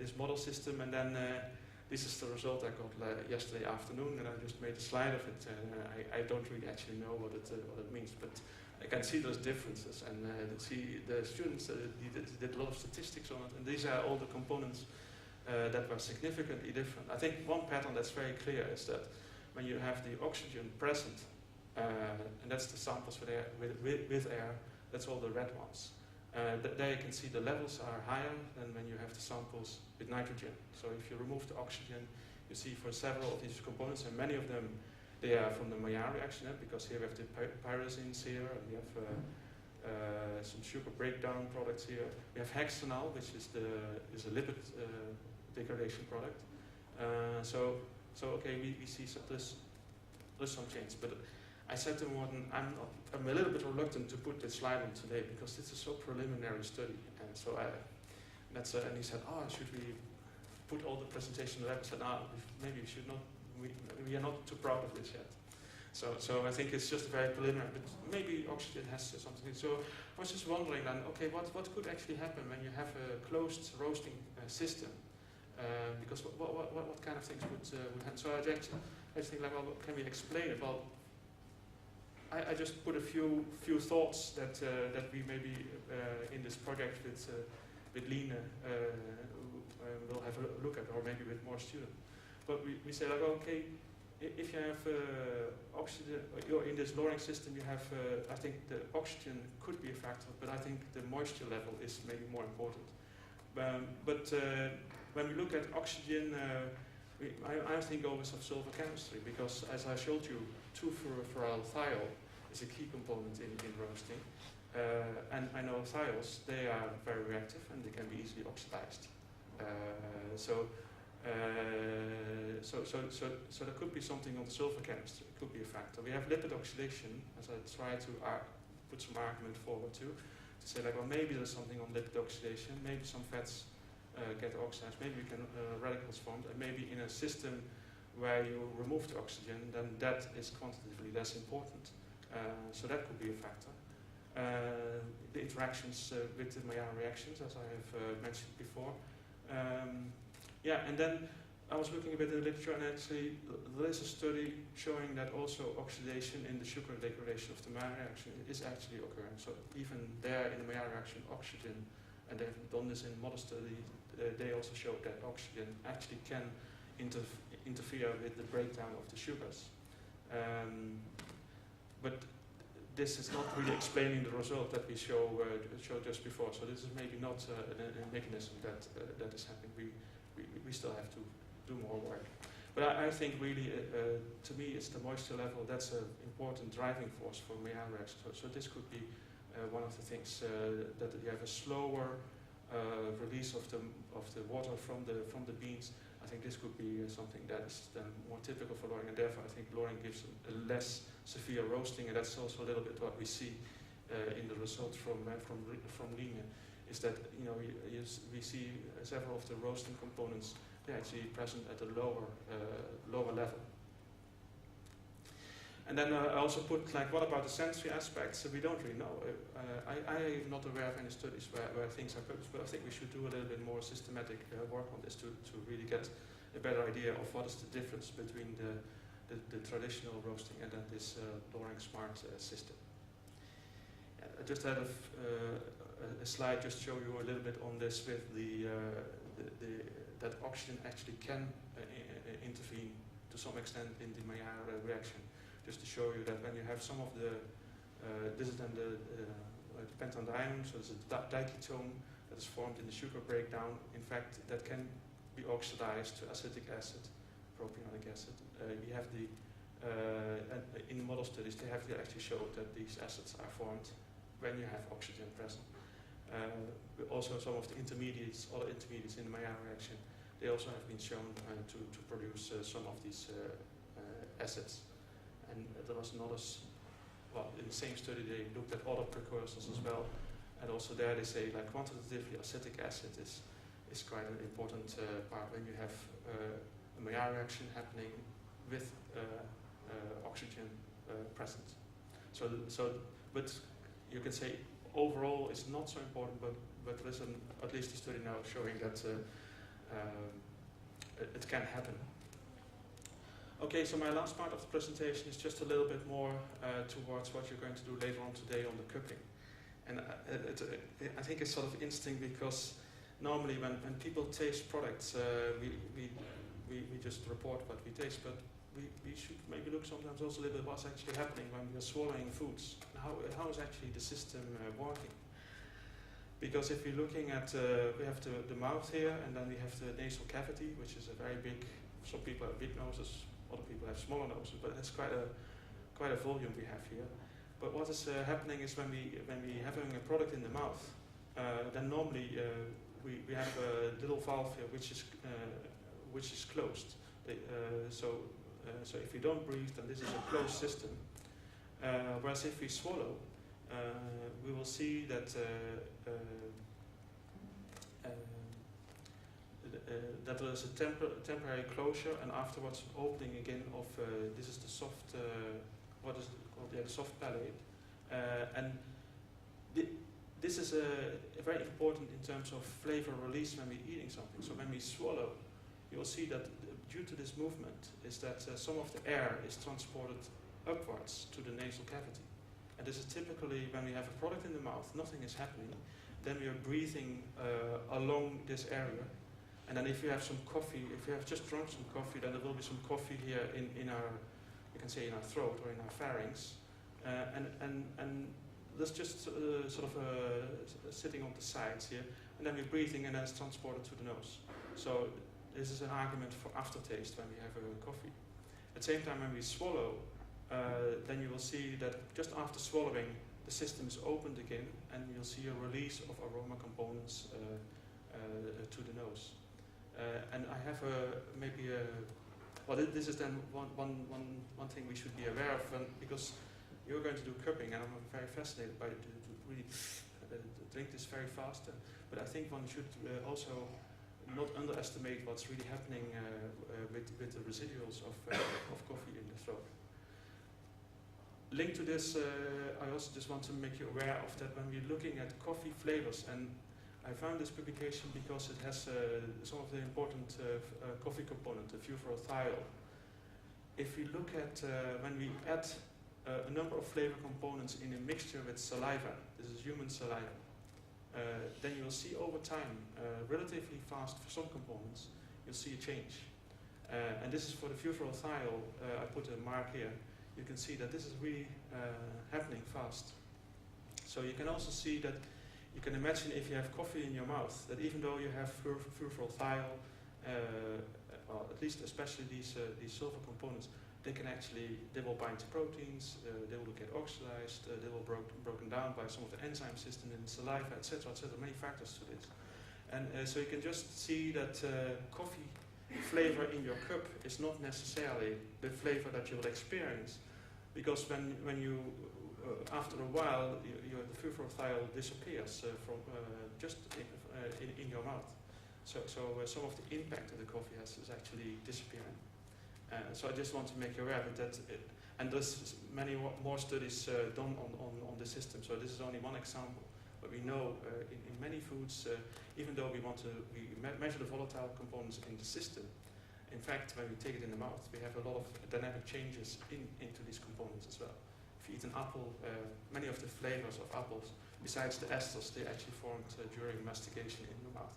this model system, and then this is the result I got yesterday afternoon, and I just made a slide of it. I don't really actually know what it means, but I can see those differences, and see the students did a lot of statistics on it, and these are all the components that were significantly different. I think one pattern that's very clear is that when you have the oxygen present, and that's the samples with air, that's all the red ones. There you can see the levels are higher than when you have the samples with nitrogen. So if you remove the oxygen, you see for several of these components, and many of them, they are from the Maillard reaction, because here we have the pyrazines here, and we have some sugar breakdown products here. We have hexanol, which is a lipid degradation product. So okay, we see there's some change, but I said to Morten, I'm a little bit reluctant to put this slide on today because this is so preliminary study, and so and he said, oh, should we put all the presentation on? I said, no, maybe we should not. We are not too proud of this yet. So I think it's just very preliminary, but maybe oxygen has something. So I was just wondering then, okay, what could actually happen when you have a closed roasting system? Because what kind of things would happen? So I just think like, well, can we explain it? Well, I just put a few thoughts that we maybe in this project with Line will have a look at, or maybe with more students. But we say like, okay, if you have oxygen, you're in this lowering system, you have, I think the oxygen could be a factor, but I think the moisture level is maybe more important. But when we look at oxygen, I think always of sulfur chemistry, because as I showed you, 2-fluorothiol is a key component in roasting. And I know thiols, they are very reactive and they can be easily oxidized. So there could be something on the sulfur chemistry, it could be a factor. We have lipid oxidation, as I try to put some argument forward to say like, well, maybe there's something on lipid oxidation, maybe some fats get oxidized, maybe we can radicals formed, and maybe in a system where you remove the oxygen, then that is quantitatively less important. So that could be a factor. The interactions with the Maillard reactions, as I have mentioned before. Yeah, and then I was looking a bit in the literature, and actually there is a study showing that also oxidation in the sugar degradation of the Maillard reaction is actually occurring. So even there in the Maillard reaction, oxygen, and they've done this in model study, they also showed that oxygen actually can interfere with the breakdown of the sugars. But this is not really explaining the result that we showed just before. So this is maybe not a mechanism that is happening. We still have to do more work. But I think really, to me, it's the moisture level that's an important driving force for Maillard reaction. So this could be one of the things that you have a slower release of the water from the beans. I think this could be something that is then more typical for lowering, and therefore I think lowering gives a less severe roasting, and that's also a little bit what we see in the results from Line, is that we see several of the roasting components, they're actually present at a lower level. And then I also put like, what about the sensory aspects? So we don't really know. I'm not aware of any studies where things are published, but I think we should do a little bit more systematic work on this to really get a better idea of what is the difference between the traditional roasting and then this lowering smart system. I just had a slide just show you a little bit on this with that oxygen actually can intervene to some extent in the Maillard reaction. Just to show you that when you have some of the, this is then the pentanedione, so it's a diketone that is formed in the sugar breakdown. In fact, that can be oxidized to acetic acid, propionic acid. We have in the model studies, they have actually showed that these acids are formed when you have oxygen present. Also some of the intermediates, other intermediates in the Maillard reaction, they also have been shown to produce some of these acids. And there was another, well, in the same study they looked at other precursors as well, and also there they say like quantitatively acetic acid is quite an important part when you have a Maillard reaction happening with oxygen present. But you can say overall it's not so important, but there is at least a study now showing that it can happen. Okay, so my last part of the presentation is just a little bit more towards what you're going to do later on today on the cupping. And I think it's sort of interesting because normally when people taste products, we just report what we taste, but we should maybe look sometimes also a little bit what's actually happening when we are swallowing foods. How is actually the system working? Because if we're looking at, we have the mouth here, and then we have the nasal cavity, which is a very big, some people have big noses, other people have smaller noses, but it's quite a volume we have here. But what is happening is when we having a product in the mouth, then normally we have a little valve here which is closed. So if we don't breathe, then this is a closed system. Whereas if we swallow, we will see that that there is a temporary closure and afterwards opening again of this is the soft what is it called? Yeah, the soft palate, and this is very important in terms of flavor release when we're eating something. So when we swallow, you'll see that due to this movement is that some of the air is transported upwards to the nasal cavity. And this is typically when we have a product in the mouth, nothing is happening, then we are breathing along this area. And then if you have some coffee, if you have just drunk some coffee, then there will be some coffee here in our, you can say in our throat or in our pharynx. And there's just sort of sitting on the sides here. And then we're breathing and then it's transported to the nose. So this is an argument for aftertaste when we have a coffee. At the same time, when we swallow, then you will see that just after swallowing, the system is opened again, and you'll see a release of aroma components to the nose. And I have this is then one thing we should be aware of, because you're going to do cupping, and I'm very fascinated by it to really drink this very fast. But I think one should also not underestimate what's really happening with the residuals of coffee in the throat. Linked to this, I also just want to make you aware of that when we're looking at coffee flavors, and I found this publication because it has some of the important coffee components, the flavour. If we look at when we add a number of flavor components in a mixture with saliva, this is human saliva, then you will see over time, relatively fast for some components, you'll see a change. And this is for the flavour. I put a mark here. You can see that this is really happening fast. So you can also see that you can imagine if you have coffee in your mouth, that even though you have flavour, or at least especially these sulfur components, they will bind to proteins, they will get oxidized, they will broken down by some of the enzyme system in saliva, etc., etc. Many factors to this. And so you can just see that coffee flavor in your cup is not necessarily the flavor that you will experience, because when you after a while the flavour disappears from just in your mouth. So some of the impact that the coffee has is actually disappearing. So I just want to make you aware of that. And there's many more studies done on the system. So this is only one example. But we know in many foods, even though we measure the volatile components in the system, in fact, when we take it in the mouth, we have a lot of dynamic changes into these components as well. If you eat an apple, many of the flavors of apples, besides the esters, they actually formed during mastication in your mouth.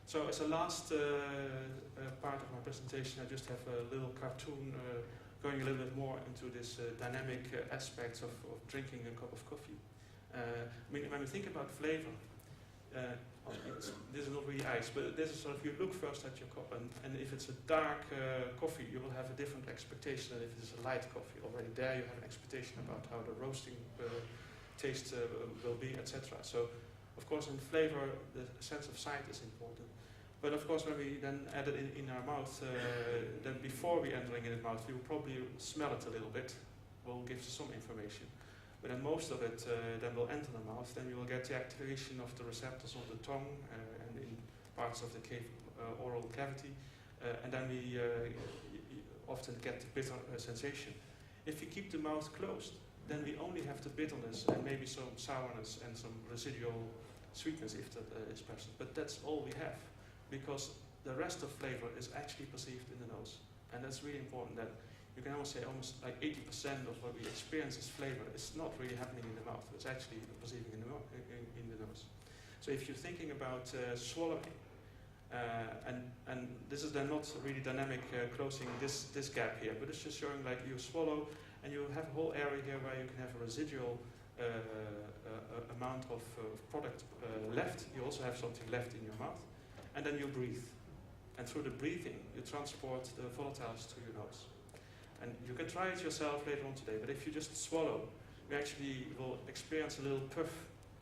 So as a last part of my presentation, I just have a little cartoon going a little bit more into this dynamic aspects of drinking a cup of coffee. I mean, when we think about flavor, this is not really ice, but this is sort of, you look first at your cup, and if it's a dark coffee, you will have a different expectation than if it's a light coffee. Already there you have an expectation about how the roasting taste will be, etc. So, of course, in flavor, the sense of sight is important. But of course, when we then add it in our mouth, then before we entering in the mouth, we will probably smell it a little bit. Will give some information. But then most of it then will enter the mouth. Then you will get the activation of the receptors on the tongue and in parts of the oral cavity. And then we often get the bitter sensation. If we keep the mouth closed, then we only have the bitterness and maybe some sourness and some residual sweetness if that is present. But that's all we have. because the rest of flavor is actually perceived in the nose. And that's really important, that you can almost say almost like 80% of what we experience as flavor is not really happening in the mouth, it's actually perceiving in the nose. So if you're thinking about swallowing, and this is then not really dynamic closing this gap here, but it's just showing like you swallow and you have a whole area here where you can have a residual amount of product left. You also have something left in your mouth, and then you breathe. And through the breathing, you transport the volatiles to your nose. And you can try it yourself later on today, but if you just swallow, you actually will experience a little puff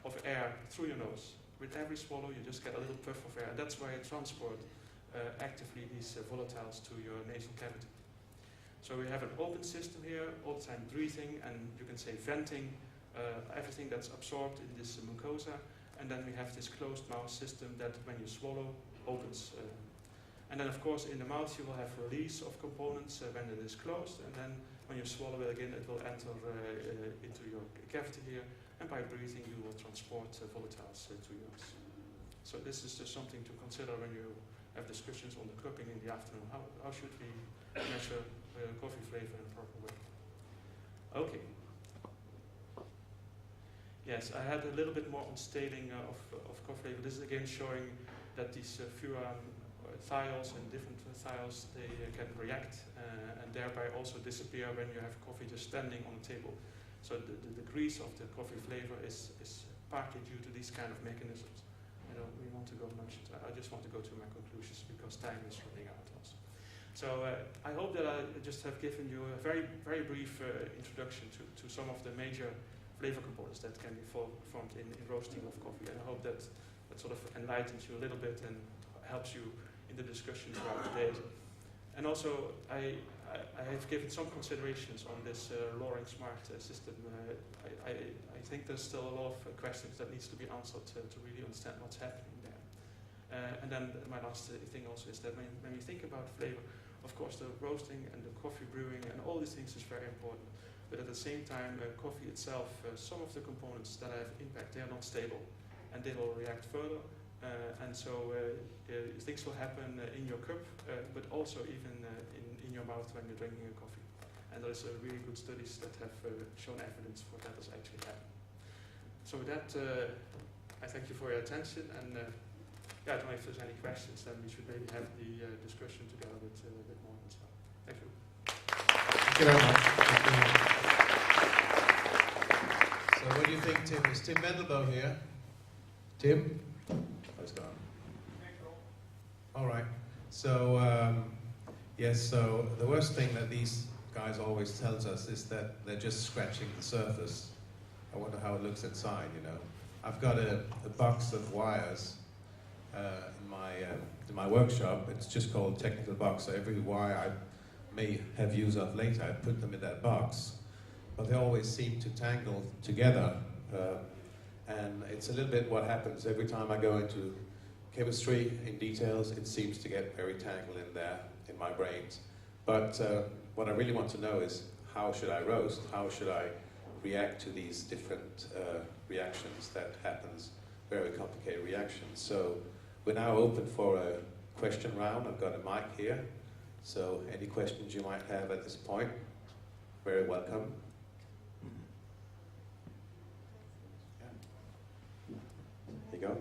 of air through your nose. With every swallow, you just get a little puff of air, and that's where you transport actively these volatiles to your nasal cavity. So we have an open system here, all the time breathing, and you can say venting, everything that's absorbed in this mucosa, and then we have this closed mouth system that when you swallow, opens. And then of course in the mouth you will have release of components when it is closed, and then when you swallow it again it will enter into your cavity here, and by breathing you will transport volatiles to your nose. So this is just something to consider when you have discussions on the cupping in the afternoon. How should we measure coffee flavor in a proper way? Okay. Yes, I had a little bit more on stating of coffee flavor. This is again showing that these thiols and different thiols, they can react and thereby also disappear when you have coffee just standing on the table. So the degrees of the coffee flavor is partly due to these kind of mechanisms. I don't really want to go much into that. I just want to go to my conclusions because time is running out also. So I hope that I just have given you a very, very brief introduction to some of the major flavor components that can be formed in roasting of coffee. And I hope that sort of enlightens you a little bit and helps you in the discussion throughout the day. And also, I have given some considerations on this Loring Smart system. I think there's still a lot of questions that needs to be answered to really understand what's happening there. And then my last thing also is that when you think about flavor, of course the roasting and the coffee brewing and all these things is very important. But at the same time, coffee itself, some of the components that have impact, they are not stable, and they will react further. And so things will happen in your cup, but also even in your mouth when you're drinking a coffee. And there's really good studies that have shown evidence for that is actually happening. So with that, I thank you for your attention, and I don't know if there's any questions, then we should maybe have the discussion together with a bit more as well. Thank you. Thank you very much. So what do you think, Tim? Is Tim Mendelboe here? Tim? Let's go. All right. So, yes, so the worst thing that these guys always tells us is that they're just scratching the surface. I wonder how it looks inside, you know. I've got a box of wires in my workshop. It's just called technical box. So every wire I may have used of later, I put them in that box. But they always seem to tangle together. And it's a little bit what happens every time I go into chemistry in details. It seems to get very tangled in there in my brains. But what I really want to know is how should I roast? How should I react to these different reactions that happens, very complicated reactions. So we're now open for a question round. I've got a mic here. So any questions you might have at this point, very welcome. There you go.